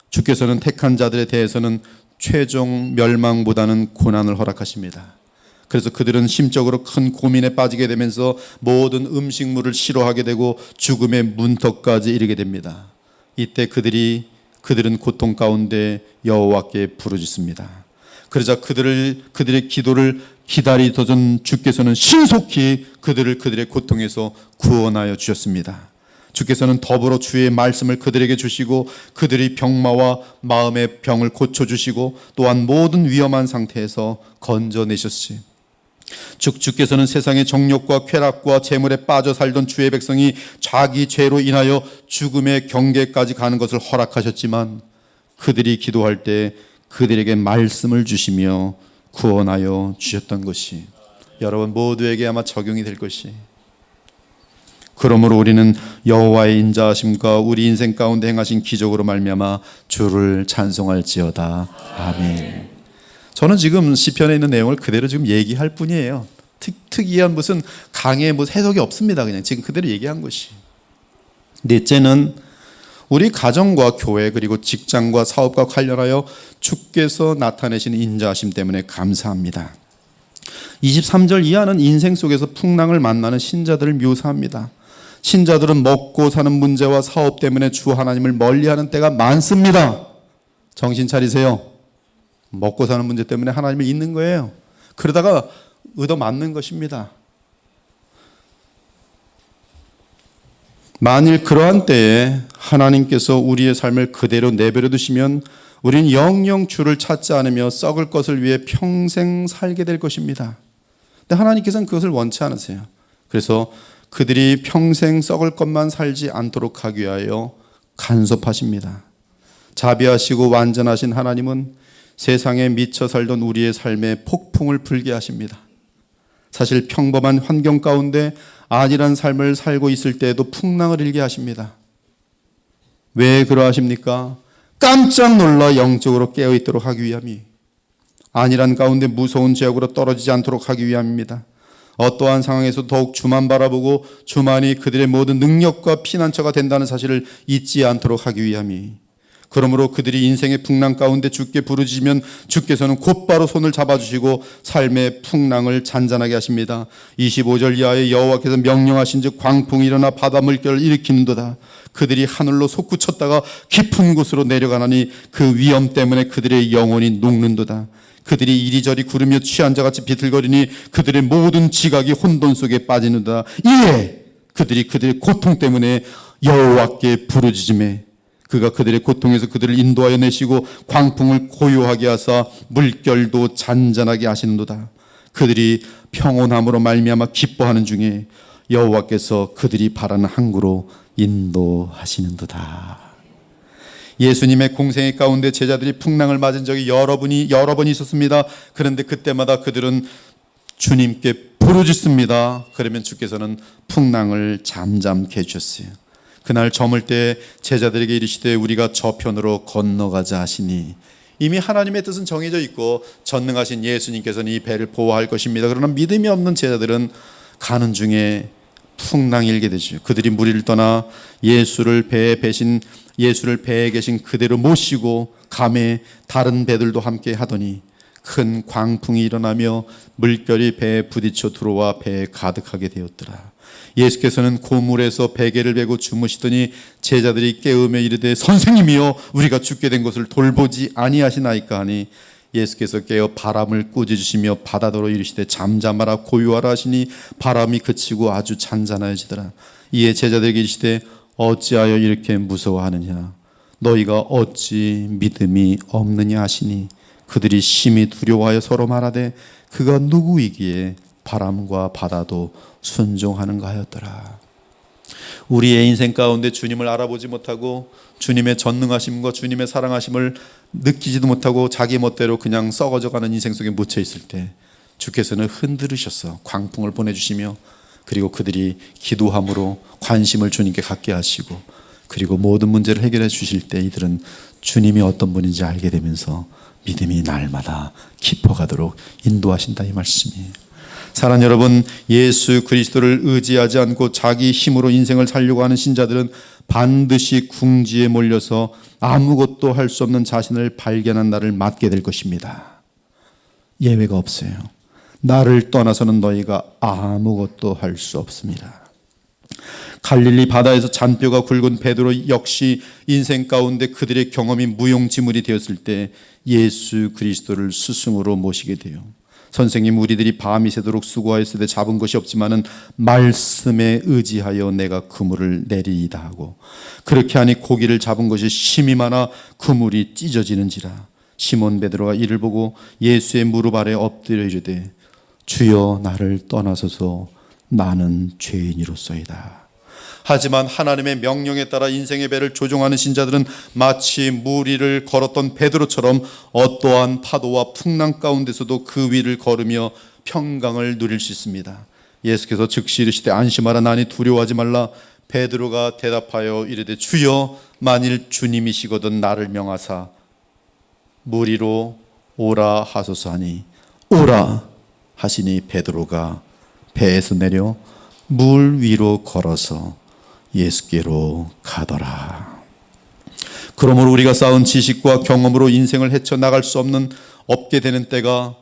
주께서는 택한 자들에 대해서는 최종 멸망보다는 고난을 허락하십니다. 그래서 그들은 심적으로 큰 고민에 빠지게 되면서 모든 음식물을 싫어하게 되고 죽음의 문턱까지 이르게 됩니다. 이때 그들은 고통 가운데 여호와께 부르짖습니다. 그러자 그들의 기도를 기다리던 주께서는 신속히 그들의 고통에서 구원하여 주셨습니다. 주께서는 더불어 주의 말씀을 그들에게 주시고 그들의 병마와 마음의 병을 고쳐주시고 또한 모든 위험한 상태에서 건져내셨지. 주께서는 세상의 정욕과 쾌락과 재물에 빠져 살던 주의 백성이 자기 죄로 인하여 죽음의 경계까지 가는 것을 허락하셨지만 그들이 기도할 때 그들에게 말씀을 주시며 구원하여 주셨던 것이 여러분 모두에게 아마 적용이 될 것이, 그러므로 우리는 여호와의 인자하심과 우리 인생 가운데 행하신 기적으로 말미암아 주를 찬송할지어다. 아멘. 저는 지금 시편에 있는 내용을 그대로 지금 얘기할 뿐이에요. 특이한 무슨 강의 해석이 없습니다. 그냥 지금 그대로 얘기한 것이. 넷째는 우리 가정과 교회 그리고 직장과 사업과 관련하여 주께서 나타내신 인자하심 때문에 감사합니다. 23절 이하는 인생 속에서 풍랑을 만나는 신자들을 묘사합니다. 신자들은 먹고 사는 문제와 사업 때문에 주 하나님을 멀리하는 때가 많습니다. 정신 차리세요. 먹고 사는 문제 때문에 하나님을 잊는 거예요. 그러다가 얻어맞는 것입니다. 만일 그러한 때에 하나님께서 우리의 삶을 그대로 내버려 두시면 우리는 영영 주를 찾지 않으며 썩을 것을 위해 평생 살게 될 것입니다. 근데 하나님께서는 그것을 원치 않으세요. 그래서 그들이 평생 썩을 것만 살지 않도록 하기 위하여 간섭하십니다. 자비하시고 완전하신 하나님은 세상에 미쳐 살던 우리의 삶에 폭풍을 불게 하십니다. 사실 평범한 환경 가운데 안일한 삶을 살고 있을 때에도 풍랑을 일게 하십니다. 왜 그러하십니까? 깜짝 놀라 영적으로 깨어있도록 하기 위함이, 안일한 가운데 무서운 죄악으로 떨어지지 않도록 하기 위함입니다. 어떠한 상황에서 더욱 주만 바라보고 주만이 그들의 모든 능력과 피난처가 된다는 사실을 잊지 않도록 하기 위함이, 그러므로 그들이 인생의 풍랑 가운데 주께 부르짖으면 주께서는 곧바로 손을 잡아주시고 삶의 풍랑을 잔잔하게 하십니다. 25절 이하에 여호와께서 명령하신 즉 광풍이 일어나 바다 물결을 일으키는도다. 그들이 하늘로 솟구쳤다가 깊은 곳으로 내려가나니 그 위험 때문에 그들의 영혼이 녹는도다. 그들이 이리저리 구르며 취한 자같이 비틀거리니 그들의 모든 지각이 혼돈 속에 빠지는도다. 이에 그들의 고통 때문에 여호와께 부르짖으매 그가 그들의 고통에서 그들을 인도하여 내시고 광풍을 고요하게 하사 물결도 잔잔하게 하시는도다. 그들이 평온함으로 말미암아 기뻐하는 중에 여호와께서 그들이 바라는 항구로 인도하시는도다. 예수님의 공생의 가운데 제자들이 풍랑을 맞은 적이 여러 번 있었습니다. 그런데 그때마다 그들은 주님께 부르짖습니다. 그러면 주께서는 풍랑을 잠잠케 해주셨어요. 그날 저물 때 제자들에게 이르시되 우리가 저편으로 건너가자 하시니, 이미 하나님의 뜻은 정해져 있고 전능하신 예수님께서는 이 배를 보호할 것입니다. 그러나 믿음이 없는 제자들은 가는 중에 풍랑이 일게 되죠. 그들이 무리를 떠나 예수를 배에 계신 그대로 모시고 감에 다른 배들도 함께 하더니 큰 광풍이 일어나며 물결이 배에 부딪혀 들어와 배에 가득하게 되었더라. 예수께서는 고물에서 베개를 베고 주무시더니 제자들이 깨우며 이르되 선생님이여 우리가 죽게 된 것을 돌보지 아니하시나이까 하니, 예수께서 깨어 바람을 꾸짖으시며 바다더러 이르시되 잠잠하라 고요하라 하시니 바람이 그치고 아주 잔잔해지더라. 이에 제자들에게 이르시되 어찌하여 이렇게 무서워하느냐, 너희가 어찌 믿음이 없느냐 하시니, 그들이 심히 두려워하여 서로 말하되 그가 누구이기에 바람과 바다도 순종하는가 하였더라. 우리의 인생 가운데 주님을 알아보지 못하고 주님의 전능하심과 주님의 사랑하심을 느끼지도 못하고 자기 멋대로 그냥 썩어져가는 인생 속에 묻혀 있을 때 주께서는 흔들으셔서 광풍을 보내주시며, 그리고 그들이 기도함으로 관심을 주님께 갖게 하시고, 그리고 모든 문제를 해결해 주실 때 이들은 주님이 어떤 분인지 알게 되면서 믿음이 날마다 깊어가도록 인도하신다, 이 말씀이에요. 사랑하는 여러분, 예수 그리스도를 의지하지 않고 자기 힘으로 인생을 살려고 하는 신자들은 반드시 궁지에 몰려서 아무것도 할 수 없는 자신을 발견한 날을 맞게 될 것입니다. 예외가 없어요. 나를 떠나서는 너희가 아무것도 할 수 없습니다. 갈릴리 바다에서 잔뼈가 굵은 베드로 역시 인생 가운데 그들의 경험이 무용지물이 되었을 때 예수 그리스도를 스승으로 모시게 돼요. 선생님, 우리들이 밤이 새도록 수고하였을 때 잡은 것이 없지만은 말씀에 의지하여 내가 그물을 내리이다 하고, 그렇게 하니 고기를 잡은 것이 심이 많아 그물이 찢어지는지라. 시몬 베드로가 이를 보고 예수의 무릎 아래 엎드려 이르되 주여 나를 떠나소서 나는 죄인이로소이다. 하지만 하나님의 명령에 따라 인생의 배를 조종하는 신자들은 마치 물 위를 걸었던 베드로처럼 어떠한 파도와 풍랑 가운데서도 그 위를 걸으며 평강을 누릴 수 있습니다. 예수께서 즉시 이르시되 안심하라 나니 두려워하지 말라. 베드로가 대답하여 이르되 주여 만일 주님이시거든 나를 명하사 물 위로 오라 하소서 하니 오라 하시니 베드로가 배에서 내려 물 위로 걸어서 예수께로 가더라. 그러므로 우리가 쌓은 지식과 경험으로 인생을 헤쳐나갈 수 없게 되는 때가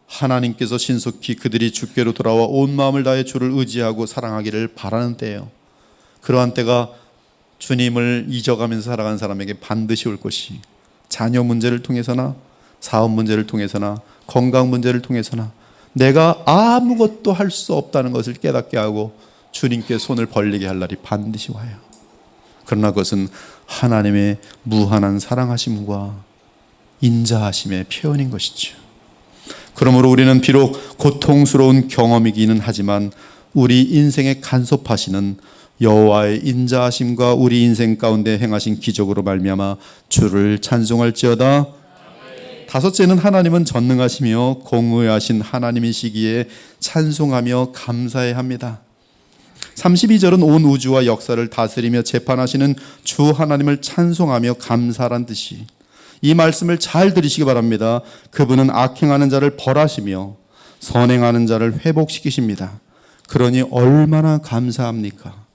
하나님께서 신속히 그들이 주께로 돌아와 온 마음을 다해 주를 의지하고 사랑하기를 바라는 때예요. 그러한 때가 주님을 잊어가면서 살아가는 사람에게 반드시 올 것이, 자녀 문제를 통해서나 사업 문제를 통해서나 건강 문제를 통해서나 내가 아무것도 할 수 없다는 것을 깨닫게 하고 주님께 손을 벌리게 할 날이 반드시 와요. 그러나 그것은 하나님의 무한한 사랑하심과 인자하심의 표현인 것이죠. 그러므로 우리는 비록 고통스러운 경험이기는 하지만 우리 인생에 간섭하시는 여호와의 인자하심과 우리 인생 가운데 행하신 기적으로 말미암아 주를 찬송할지어다. 다섯째는 하나님은 전능하시며 공의하신 하나님이시기에 찬송하며 감사해야 합니다. 32절은 온 우주와 역사를 다스리며 재판하시는 주 하나님을 찬송하며 감사란 뜻이, 이 말씀을 잘 들으시기 바랍니다. 그분은 악행하는 자를 벌하시며 선행하는 자를 회복시키십니다. 그러니 얼마나 감사합니까?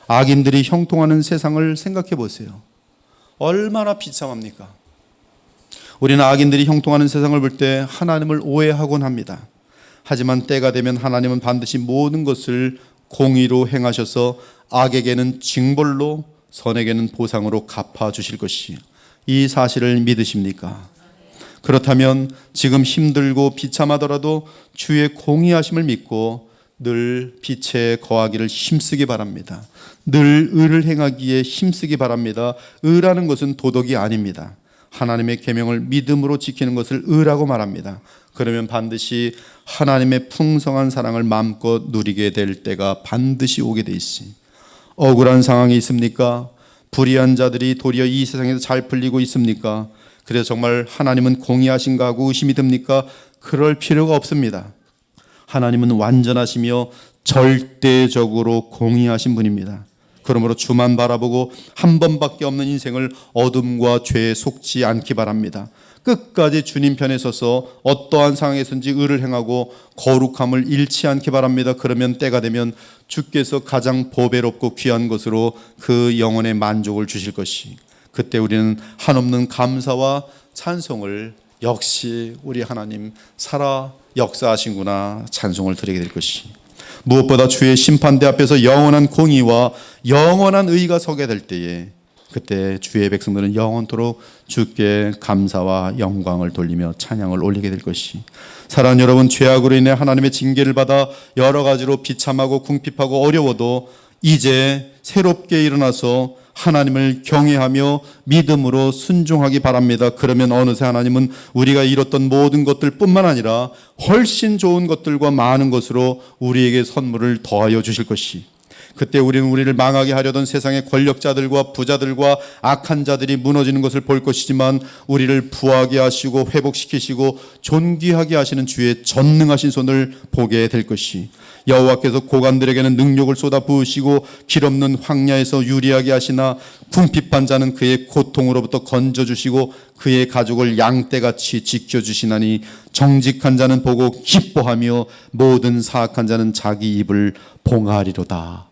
악인들이 형통하는 세상을 생각해 보세요. 얼마나 비참합니까? 우리는 악인들이 형통하는 세상을 볼 때 하나님을 오해하곤 합니다. 하지만 때가 되면 하나님은 반드시 모든 것을 공의로 행하셔서 악에게는 징벌로 선에게는 보상으로 갚아주실 것이, 이 사실을 믿으십니까? 그렇다면 지금 힘들고 비참하더라도 주의 공의하심을 믿고 늘 빛에 거하기를 힘쓰기 바랍니다. 늘 의를 행하기에 힘쓰기 바랍니다. 의라는 것은 도덕이 아닙니다. 하나님의 계명을 믿음으로 지키는 것을 의라고 말합니다. 그러면 반드시 하나님의 풍성한 사랑을 마음껏 누리게 될 때가 반드시 오게 돼 있으니, 억울한 상황이 있습니까? 불의한 자들이 도리어 이 세상에서 잘 풀리고 있습니까? 그래서 정말 하나님은 공의하신가 하고 의심이 듭니까? 그럴 필요가 없습니다. 하나님은 완전하시며 절대적으로 공의하신 분입니다. 그러므로 주만 바라보고 한 번밖에 없는 인생을 어둠과 죄에 속지 않기 바랍니다. 끝까지 주님 편에 서서 어떠한 상황에서든지 의를 행하고 거룩함을 잃지 않기 바랍니다. 그러면 때가 되면 주께서 가장 보배롭고 귀한 것으로 그 영혼의 만족을 주실 것이, 그때 우리는 한없는 감사와 찬송을 역시 우리 하나님 살아 역사하신구나 찬송을 드리게 될 것이, 무엇보다 주의 심판대 앞에서 영원한 공의와 영원한 의가 서게 될 때에 그때 주의 백성들은 영원토록 주께 감사와 영광을 돌리며 찬양을 올리게 될 것이, 사랑하는 여러분, 죄악으로 인해 하나님의 징계를 받아 여러 가지로 비참하고 궁핍하고 어려워도 이제 새롭게 일어나서 하나님을 경외하며 믿음으로 순종하기 바랍니다. 그러면 어느새 하나님은 우리가 잃었던 모든 것들 뿐만 아니라 훨씬 좋은 것들과 많은 것으로 우리에게 선물을 더하여 주실 것이, 그때 우리는 우리를 망하게 하려던 세상의 권력자들과 부자들과 악한 자들이 무너지는 것을 볼 것이지만 우리를 부하게 하시고 회복시키시고 존귀하게 하시는 주의 전능하신 손을 보게 될 것이, 여호와께서 고관들에게는 능력을 쏟아 부으시고 길 없는 황야에서 유리하게 하시나 궁핍한 자는 그의 고통으로부터 건져주시고 그의 가족을 양떼같이 지켜주시나니 정직한 자는 보고 기뻐하며 모든 사악한 자는 자기 입을 봉하리로다.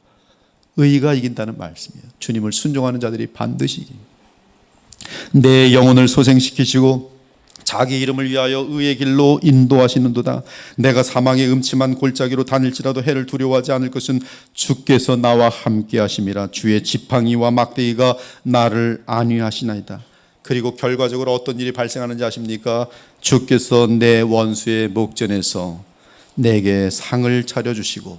의가 이긴다는 말씀이에요. 주님을 순종하는 자들이 반드시 이깁니다. 내 영혼을 소생시키시고 자기 이름을 위하여 의의 길로 인도하시는도다. 내가 사망의 음침한 골짜기로 다닐지라도 해를 두려워하지 않을 것은 주께서 나와 함께 하심이라. 주의 지팡이와 막대기가 나를 안위하시나이다. 그리고 결과적으로 어떤 일이 발생하는지 아십니까? 주께서 내 원수의 목전에서 내게 상을 차려주시고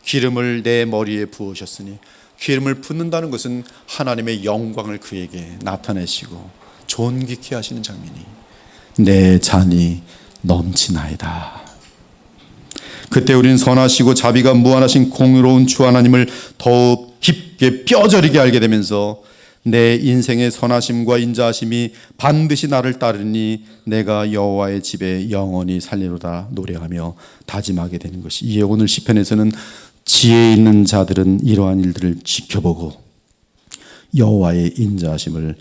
기름을 내 머리에 부으셨으니, 기름을 붓는다는 것은 하나님의 영광을 그에게 나타내시고 존귀케 하시는 장면이 내 잔이 넘치나이다. 그때 우리는 선하시고 자비가 무한하신 공의로운 주 하나님을 더욱 깊게 뼈저리게 알게 되면서 내 인생의 선하심과 인자하심이 반드시 나를 따르니 내가 여호와의 집에 영원히 살리로다 노래하며 다짐하게 되는 것이, 이에 오늘 시편에서는 지혜 있는 자들은 이러한 일들을 지켜보고 여호와의 인자하심을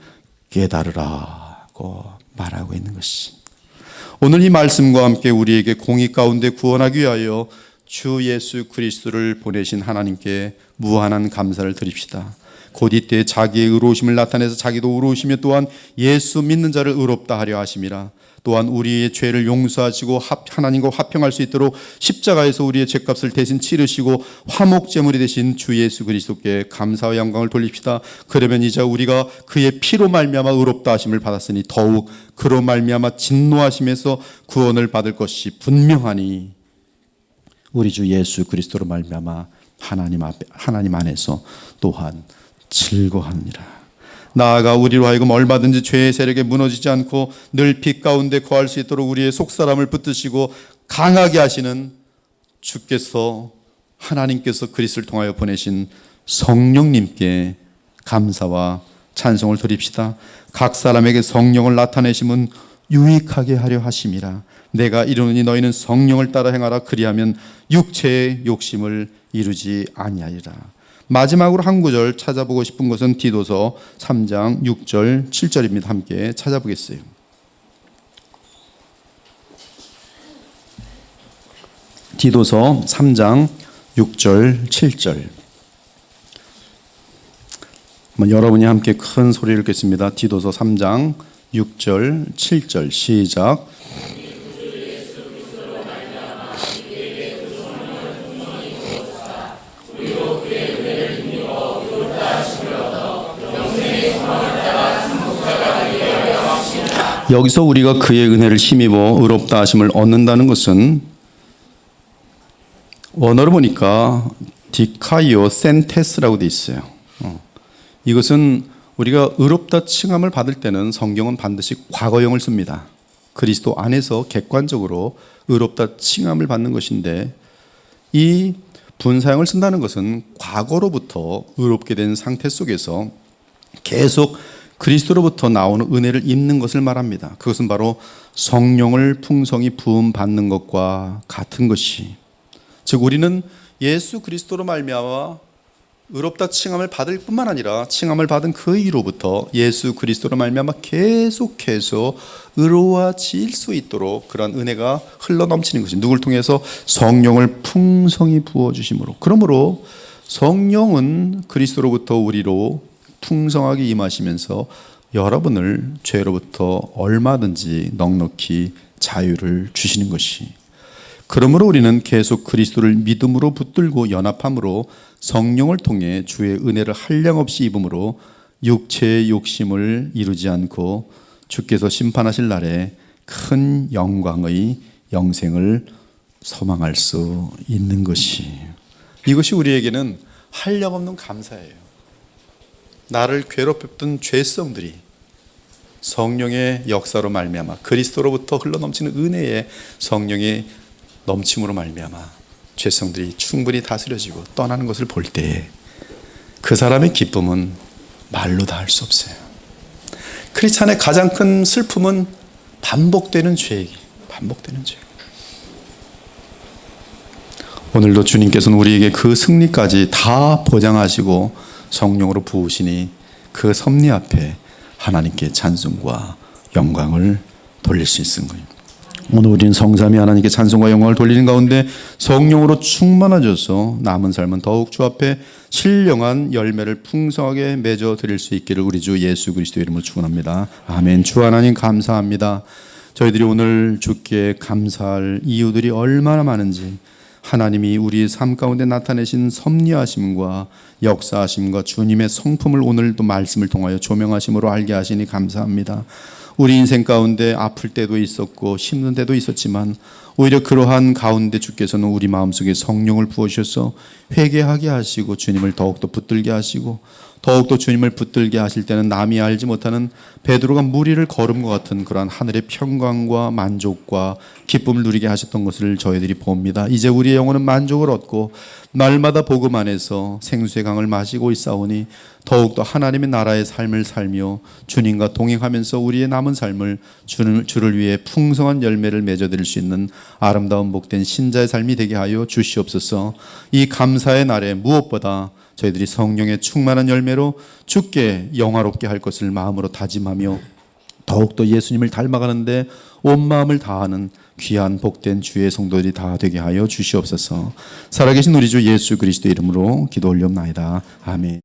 깨달으라고 말하고 있는 것이, 오늘 이 말씀과 함께 우리에게 공의 가운데 구원하기 위하여 주 예수 그리스도를 보내신 하나님께 무한한 감사를 드립시다. 곧 이때 자기의 의로우심을 나타내서 자기도 의로우시며 또한 예수 믿는 자를 의롭다 하려 하심이라. 또한 우리의 죄를 용서하시고 하나님과 화평할 수 있도록 십자가에서 우리의 죄값을 대신 치르시고 화목제물이 되신 주 예수 그리스도께 감사와 영광을 돌립시다. 그러면 이제 우리가 그의 피로 말미암아 의롭다 하심을 받았으니 더욱 그로 말미암아 진노하심에서 구원을 받을 것이 분명하니 우리 주 예수 그리스도로 말미암아 하나님 안에서 또한 즐거워하느니라. 나아가 우리로 하여금 얼마든지 죄의 세력에 무너지지 않고 늘 빛 가운데 거할 수 있도록 우리의 속사람을 붙드시고 강하게 하시는 주께서, 하나님께서 그리스도를 통하여 보내신 성령님께 감사와 찬송을 드립시다. 각 사람에게 성령을 나타내심은 유익하게 하려 하심이라. 내가 이르노니 너희는 성령을 따라 행하라. 그리하면 육체의 욕심을 이루지 아니하리라. 마지막으로 한 구절 찾아보고 싶은 것은 디도서 3장 6절 7절입니다. 함께 찾아보겠어요. 디도서 3장 6절 7절. 여러분이 함께 큰 소리를 읽겠습니다. 디도서 3장 6절 7절 시작. 여기서 우리가 그의 은혜를 힘입어 의롭다 하심을 얻는다는 것은 원어로 보니까 디카이오 센테스라고 돼 있어요. 이것은 우리가 의롭다 칭함을 받을 때는 성경은 반드시 과거형을 씁니다. 그리스도 안에서 객관적으로 의롭다 칭함을 받는 것인데, 이 분사형을 쓴다는 것은 과거로부터 의롭게 된 상태 속에서 계속 그리스도로부터 나오는 은혜를 입는 것을 말합니다. 그것은 바로 성령을 풍성히 부음 받는 것과 같은 것이, 즉 우리는 예수 그리스도로 말미암아 의롭다 칭함을 받을 뿐만 아니라 칭함을 받은 그 이로부터 예수 그리스도로 말미암아 계속해서 의로워질 수 있도록 그런 은혜가 흘러넘치는 것이, 누굴 통해서? 성령을 풍성히 부어주심으로. 그러므로 성령은 그리스도로부터 우리로 풍성하게 임하시면서 여러분을 죄로부터 얼마든지 넉넉히 자유를 주시는 것이, 그러므로 우리는 계속 그리스도를 믿음으로 붙들고 연합함으로 성령을 통해 주의 은혜를 한량없이 입음으로 육체의 욕심을 이루지 않고 주께서 심판하실 날에 큰 영광의 영생을 소망할 수 있는 것이, 이것이 우리에게는 한량없는 감사예요. 나를 괴롭혔던 죄성들이 성령의 역사로 말미암아 그리스도로부터 흘러넘치는 은혜의 성령의 넘침으로 말미암아 죄성들이 충분히 다스려지고 떠나는 것을 볼 때에 그 사람의 기쁨은 말로 다 할 수 없어요. 크리스찬의 가장 큰 슬픔은 반복되는 죄이기, 반복되는 죄. 오늘도 주님께서는 우리에게 그 승리까지 다 보장하시고 성령으로 부으시니 그 섭리 앞에 하나님께 찬송과 영광을 돌릴 수 있는 거예요. 오늘 우리는 성삼위 하나님께 찬송과 영광을 돌리는 가운데 성령으로 충만해져서 남은 삶은 더욱 주 앞에 신령한 열매를 풍성하게 맺어 드릴 수 있기를 우리 주 예수 그리스도의 이름으로 축원합니다. 아멘. 주 하나님 감사합니다. 저희들이 오늘 주께 감사할 이유들이 얼마나 많은지, 하나님이 우리 삶 가운데 나타내신 섭리하심과 역사하심과 주님의 성품을 오늘도 말씀을 통하여 조명하심으로 알게 하시니 감사합니다. 우리 인생 가운데 아플 때도 있었고 힘든 때도 있었지만 오히려 그러한 가운데 주께서는 우리 마음속에 성령을 부어주셔서 회개하게 하시고 주님을 더욱더 붙들게 하시고, 더욱더 주님을 붙들게 하실 때는 남이 알지 못하는 베드로가 물 위를 걸음과 같은 그러한 하늘의 평강과 만족과 기쁨을 누리게 하셨던 것을 저희들이 봅니다. 이제 우리의 영혼은 만족을 얻고 날마다 복음 안에서 생수의 강을 마시고 있사오니 더욱더 하나님의 나라의 삶을 살며 주님과 동행하면서 우리의 남은 삶을 주를 위해 풍성한 열매를 맺어드릴 수 있는 아름다운 복된 신자의 삶이 되게 하여 주시옵소서. 이 감사의 날에 무엇보다 저희들이 성령의 충만한 열매로 주께 영화롭게 할 것을 마음으로 다짐하며 더욱더 예수님을 닮아가는데 온 마음을 다하는 귀한 복된 주의 성도들이 다 되게 하여 주시옵소서. 살아계신 우리 주 예수 그리스도의 이름으로 기도 올리옵나이다. 아멘.